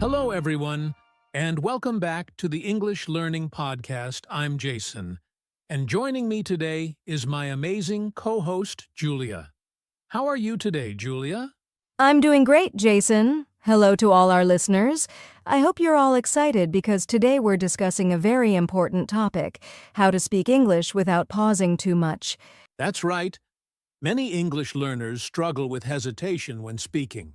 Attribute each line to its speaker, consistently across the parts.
Speaker 1: Hello, everyone, and welcome back to the English Learning Podcast. I'm Jason, and joining me today is my amazing co-host, Julia. How are you today, Julia?
Speaker 2: I'm doing great, Jason. Hello to all our listeners. I hope you're all excited because today we're discussing a very important topic, how to speak English without pausing too much.
Speaker 1: That's right. Many English learners struggle with hesitation when speaking.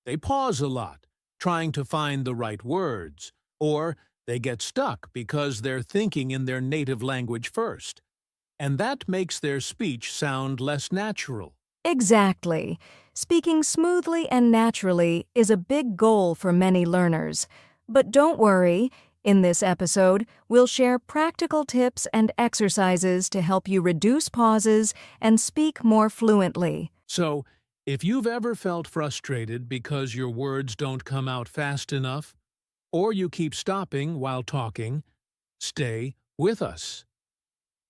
Speaker 1: They pause a lot, trying to find the right words, or they get stuck because they're thinking in their native language first, and that makes their speech sound less natural.
Speaker 2: Exactly. Speaking smoothly and naturally is a big goal for many learners. But don't worry, in this episode, we'll share practical tips and exercises to help you reduce pauses and speak more fluently.
Speaker 1: So, if you've ever felt frustrated because your words don't come out fast enough, or you keep stopping while talking, stay with us.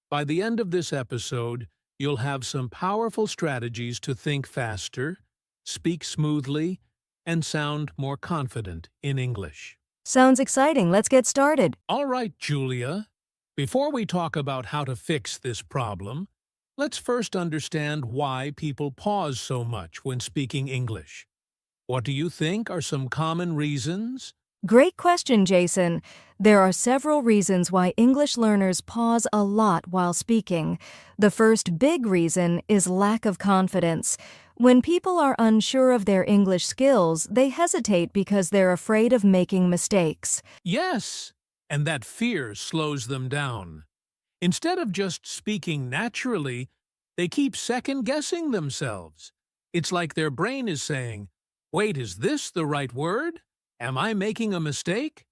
Speaker 1: By the end of this episode, you'll have some powerful strategies to think faster, speak smoothly, and sound more confident in English.
Speaker 2: Sounds exciting. Let's get started.
Speaker 1: All right, Julia. Before we talk about how to fix this problem, let's first understand why people pause so much when speaking English. What do you think are some common reasons?
Speaker 2: Great question, Jason. There are several reasons why English learners pause a lot while speaking. The first big reason is lack of confidence. When people are unsure of their English skills, they hesitate because they're afraid of making mistakes.
Speaker 1: Yes, and that fear slows them down. Instead of just speaking naturally, they keep second-guessing themselves. It's like their brain is saying, "Wait, is this the right word? Am I making a mistake?"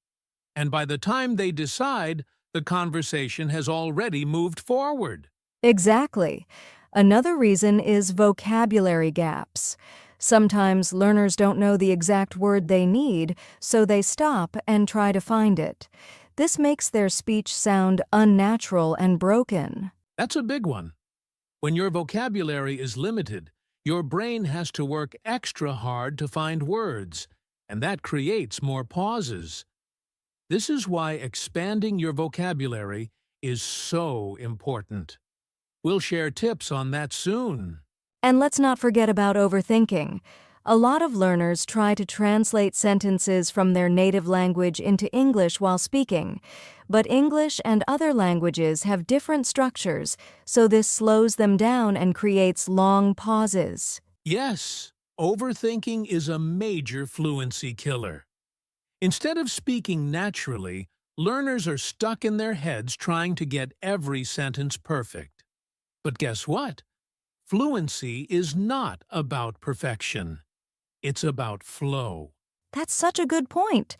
Speaker 1: And by the time they decide, the conversation has already moved forward.
Speaker 2: Exactly. Another reason is vocabulary gaps. Sometimes learners don't know the exact word they need, so they stop and try to find it. This makes their speech sound unnatural and broken.
Speaker 1: That's a big one. When your vocabulary is limited, your brain has to work extra hard to find words, and that creates more pauses. This is why expanding your vocabulary is so important. We'll share tips on that soon.
Speaker 2: And let's not forget about overthinking. A lot of learners try to translate sentences from their native language into English while speaking. But English and other languages have different structures, so this slows them down and creates long pauses.
Speaker 1: Yes, overthinking is a major fluency killer. Instead of speaking naturally, learners are stuck in their heads trying to get every sentence perfect. But guess what? Fluency is not about perfection. It's about flow.
Speaker 2: That's such a good point.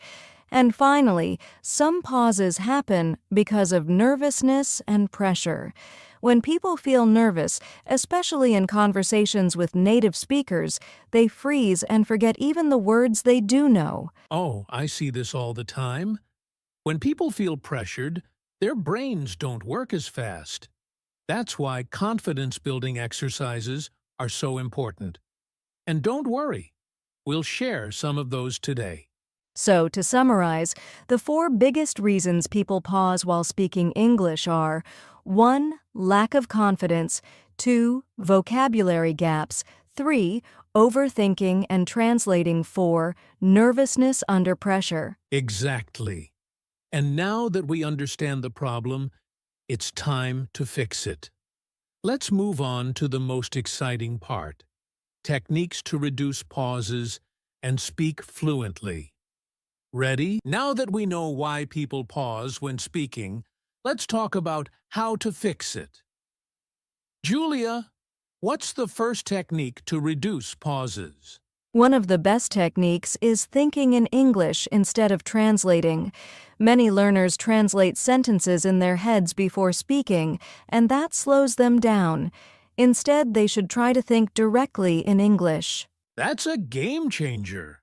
Speaker 2: And finally, some pauses happen because of nervousness and pressure. When people feel nervous, especially in conversations with native speakers, they freeze and forget even the words they do know.
Speaker 1: Oh, I see this all the time. When people feel pressured, their brains don't work as fast. That's why confidence-building exercises are so important. And don't worry, we'll share some of those today.
Speaker 2: So, to summarize, the 4 biggest reasons people pause while speaking English are 1. Lack of confidence, 2. Vocabulary gaps, 3. Overthinking and translating, 4. Nervousness under pressure.
Speaker 1: Exactly. And now that we understand the problem, it's time to fix it. Let's move on to the most exciting part: techniques to reduce pauses and speak fluently. Ready? Now that we know why people pause when speaking, let's talk about how to fix it. Julia, what's the first technique to reduce pauses?
Speaker 2: One of the best techniques is thinking in English instead of translating. Many learners translate sentences in their heads before speaking, and that slows them down. Instead, they should try to think directly in English.
Speaker 1: That's a game changer.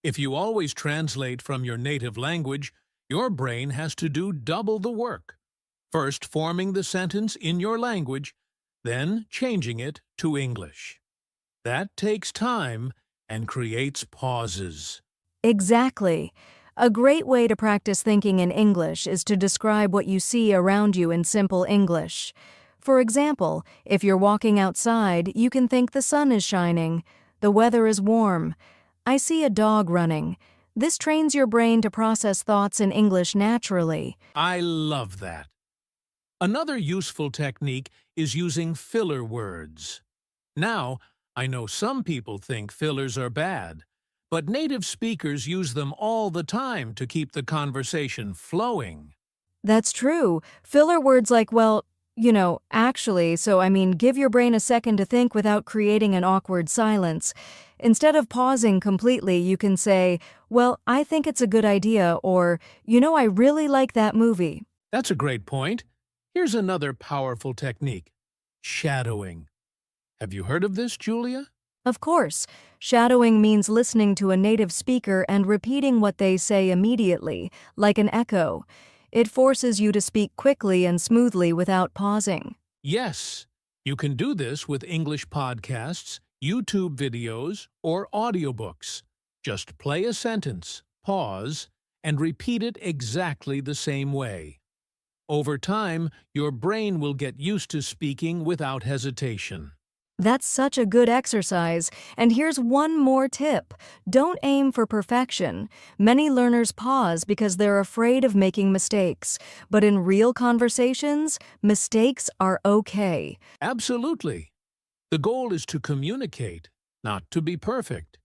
Speaker 1: If you always translate from your native language, your brain has to do double the work. First forming the sentence in your language, then changing it to English. That takes time and creates pauses.
Speaker 2: Exactly. A great way to practice thinking in English is to describe what you see around you in simple English. For example, if you're walking outside, you can think the sun is shining, the weather is warm, I see a dog running. This trains your brain to process thoughts in English naturally.
Speaker 1: I love that. Another useful technique is using filler words. Now, I know some people think fillers are bad, but native speakers use them all the time to keep the conversation flowing.
Speaker 2: That's true. Filler words like, well, actually, give your brain a second to think without creating an awkward silence. Instead of pausing completely, you can say, well, I think it's a good idea, or, I really like that movie.
Speaker 1: That's a great point. Here's another powerful technique: shadowing. Have you heard of this, Julia?
Speaker 2: Of course, shadowing means listening to a native speaker and repeating what they say immediately, like an echo. It forces you to speak quickly and smoothly without pausing.
Speaker 1: Yes, you can do this with English podcasts, YouTube videos, or audiobooks. Just play a sentence, pause, and repeat it exactly the same way. Over time, your brain will get used to speaking without hesitation.
Speaker 2: That's such a good exercise. And here's one more tip. Don't aim for perfection. Many learners pause because they're afraid of making mistakes. But in real conversations, mistakes are okay.
Speaker 1: Absolutely. The goal is to communicate, not to be perfect.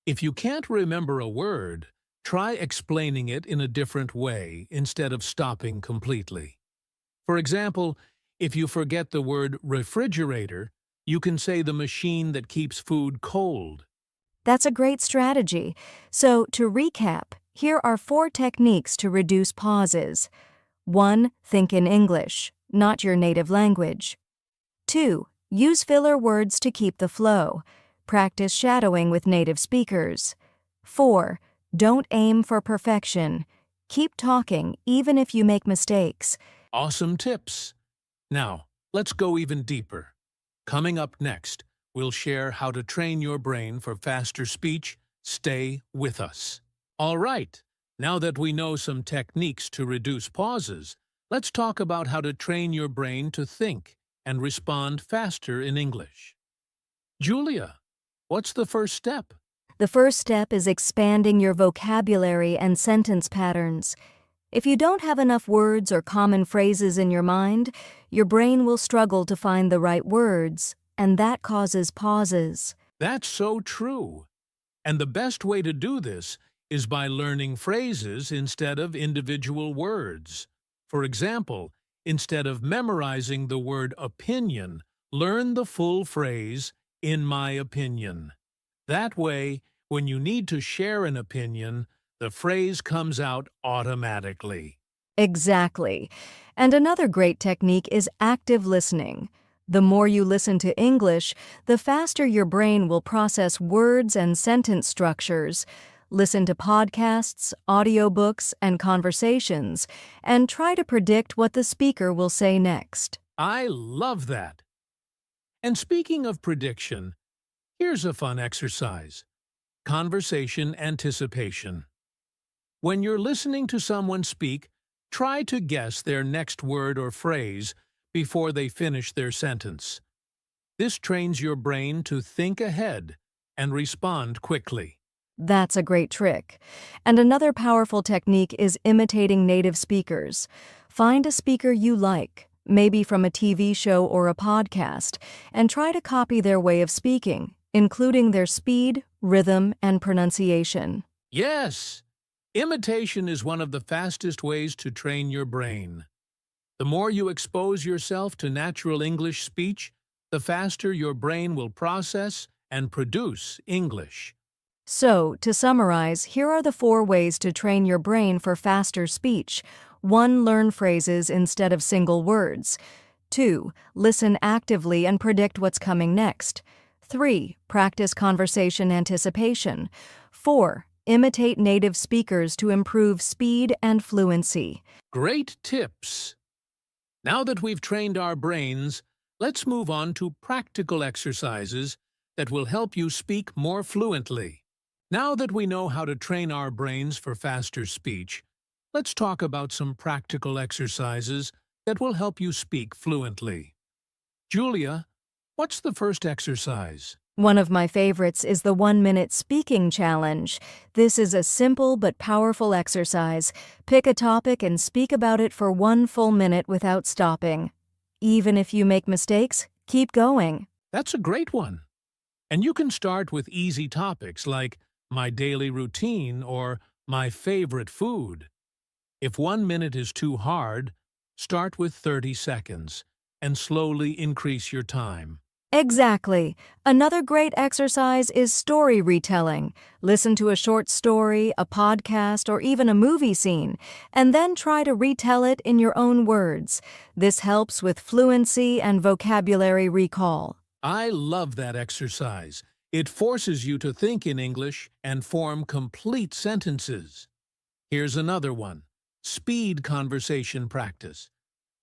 Speaker 1: If you can't remember a word, try explaining it in a different way instead of stopping completely. For example, if you forget the word refrigerator, you can say the machine that keeps food cold.
Speaker 2: That's a great strategy. So, to recap, here are 4 techniques to reduce pauses. 1. Think in English, not your native language. 2. Use filler words to keep the flow. Practice shadowing with native speakers. 4. Don't aim for perfection. Keep talking even if you make mistakes.
Speaker 1: Awesome tips! Now, let's go even deeper. Coming up next, we'll share how to train your brain for faster speech. Stay with us. All right, now that we know some techniques to reduce pauses, let's talk about how to train your brain to think and respond faster in English. Julia, what's the first step?
Speaker 2: The first step is expanding your vocabulary and sentence patterns. If you don't have enough words or common phrases in your mind, your brain will struggle to find the right words, and that causes pauses.
Speaker 1: That's so true. And the best way to do this is by learning phrases instead of individual words. For example, instead of memorizing the word opinion, learn the full phrase, in my opinion. That way, when you need to share an opinion, the phrase comes out automatically.
Speaker 2: Exactly. And another great technique is active listening. The more you listen to English, the faster your brain will process words and sentence structures. Listen to podcasts, audiobooks, and conversations, and try to predict what the speaker will say next.
Speaker 1: I love that. And speaking of prediction, here's a fun exercise: conversation anticipation. When you're listening to someone speak, try to guess their next word or phrase before they finish their sentence. This trains your brain to think ahead and respond quickly.
Speaker 2: That's a great trick. And another powerful technique is imitating native speakers. Find a speaker you like, maybe from a TV show or a podcast, and try to copy their way of speaking, including their speed, rhythm, and pronunciation.
Speaker 1: Yes! Imitation is one of the fastest ways to train your brain. The more you expose yourself to natural English speech, the faster your brain will process and produce English.
Speaker 2: So, to summarize, here are the 4 ways to train your brain for faster speech. 1. Learn phrases instead of single words. 2. Listen actively and predict what's coming next. 3. Practice conversation anticipation. 4. Imitate native speakers to improve speed and fluency.
Speaker 1: Great tips! Now that we've trained our brains, let's move on to practical exercises that will help you speak more fluently. Now that we know how to train our brains for faster speech, let's talk about some practical exercises that will help you speak fluently. Julia, what's the first exercise?
Speaker 2: One of my favorites is the 1-minute speaking challenge. This is a simple but powerful exercise. Pick a topic and speak about it for 1 full minute without stopping. Even if you make mistakes, keep going.
Speaker 1: That's a great one. And you can start with easy topics like my daily routine or my favorite food. If 1 minute is too hard, start with 30 seconds and slowly increase your time.
Speaker 2: Exactly. Another great exercise is story retelling. Listen to a short story, a podcast, or even a movie scene, and then try to retell it in your own words. This helps with fluency and vocabulary recall.
Speaker 1: I love that exercise. It forces you to think in English and form complete sentences. Here's another one. Speed conversation practice.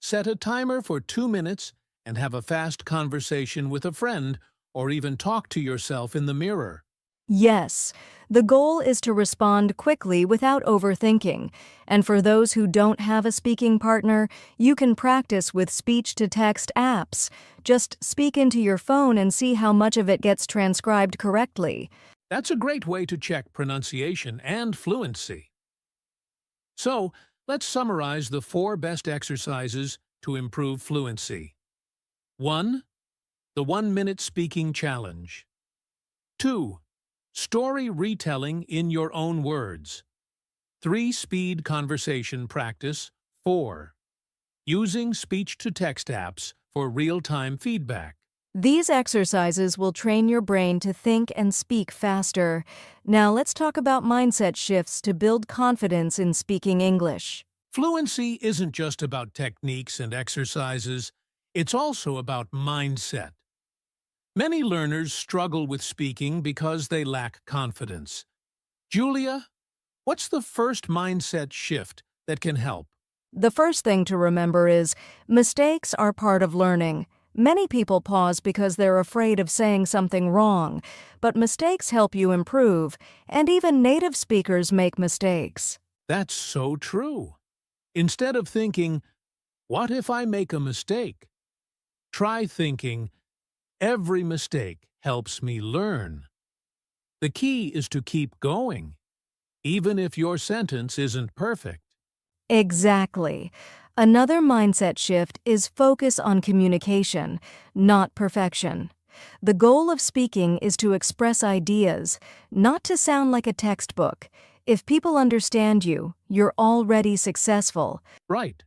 Speaker 1: Set a timer for 2 minutes and have a fast conversation with a friend or even talk to yourself in the mirror.
Speaker 2: Yes, the goal is to respond quickly without overthinking. And for those who don't have a speaking partner, you can practice with speech-to-text apps. Just speak into your phone and see how much of it gets transcribed correctly.
Speaker 1: That's a great way to check pronunciation and fluency. So, let's summarize the 4 best exercises to improve fluency. 1. The 1-minute speaking challenge. 2. Story retelling in your own words. 3. Speed conversation practice. 4. Using speech-to-text apps for real-time feedback.
Speaker 2: These exercises will train your brain to think and speak faster. Now let's talk about mindset shifts to build confidence in speaking English.
Speaker 1: Fluency isn't just about techniques and exercises, it's also about mindset. Many learners struggle with speaking because they lack confidence. Julia, what's the first mindset shift that can help?
Speaker 2: The first thing to remember is mistakes are part of learning. Many people pause because they're afraid of saying something wrong, but mistakes help you improve, and even native speakers make mistakes.
Speaker 1: That's so true. Instead of thinking, what if I make a mistake? Try thinking, every mistake helps me learn. The key is to keep going, even if your sentence isn't perfect.
Speaker 2: Exactly. Another mindset shift is focus on communication, not perfection. The goal of speaking is to express ideas, not to sound like a textbook. If people understand you, you're already successful.
Speaker 1: Right.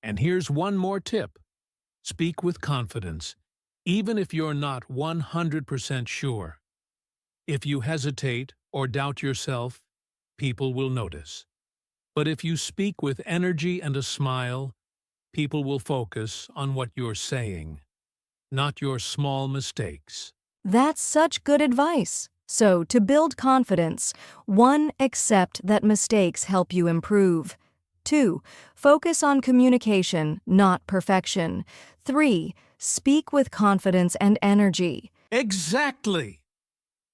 Speaker 1: And here's one more tip. Speak with confidence, even if you're not 100% sure. If you hesitate or doubt yourself, people will notice. But if you speak with energy and a smile, people will focus on what you're saying, not your small mistakes.
Speaker 2: That's such good advice. So, to build confidence, 1. Accept that mistakes help you improve. 2. Focus on communication, not perfection. 3. Speak with confidence and energy.
Speaker 1: Exactly!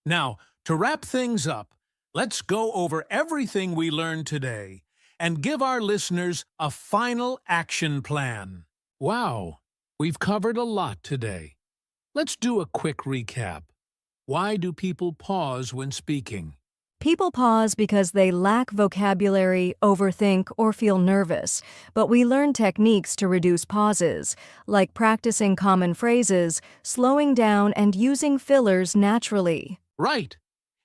Speaker 1: Now, to wrap things up, let's go over everything we learned today and give our listeners a final action plan. Wow, we've covered a lot today. Let's do a quick recap. Why do people pause when speaking?
Speaker 2: People pause because they lack vocabulary, overthink, or feel nervous, but we learn techniques to reduce pauses, like practicing common phrases, slowing down, and using fillers naturally.
Speaker 1: Right.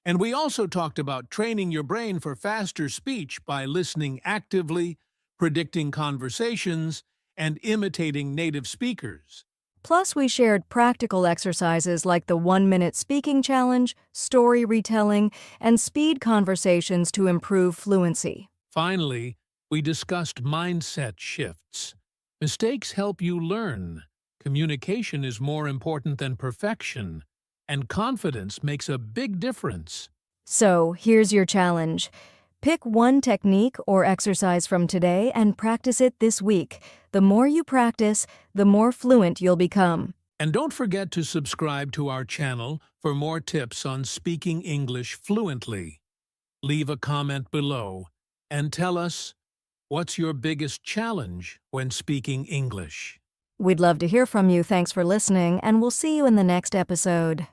Speaker 1: And we also talked about training your brain for faster speech by listening actively, predicting conversations, and imitating native speakers.
Speaker 2: Plus, we shared practical exercises like the 1-minute speaking challenge, story retelling, and speed conversations to improve fluency.
Speaker 1: Finally, we discussed mindset shifts. Mistakes help you learn. Communication is more important than perfection, and confidence makes a big difference.
Speaker 2: So, here's your challenge. Pick one technique or exercise from today and practice it this week. The more you practice, the more fluent you'll become.
Speaker 1: And don't forget to subscribe to our channel for more tips on speaking English fluently. Leave a comment below and tell us what's your biggest challenge when speaking English.
Speaker 2: We'd love to hear from you. Thanks for listening, and we'll see you in the next episode.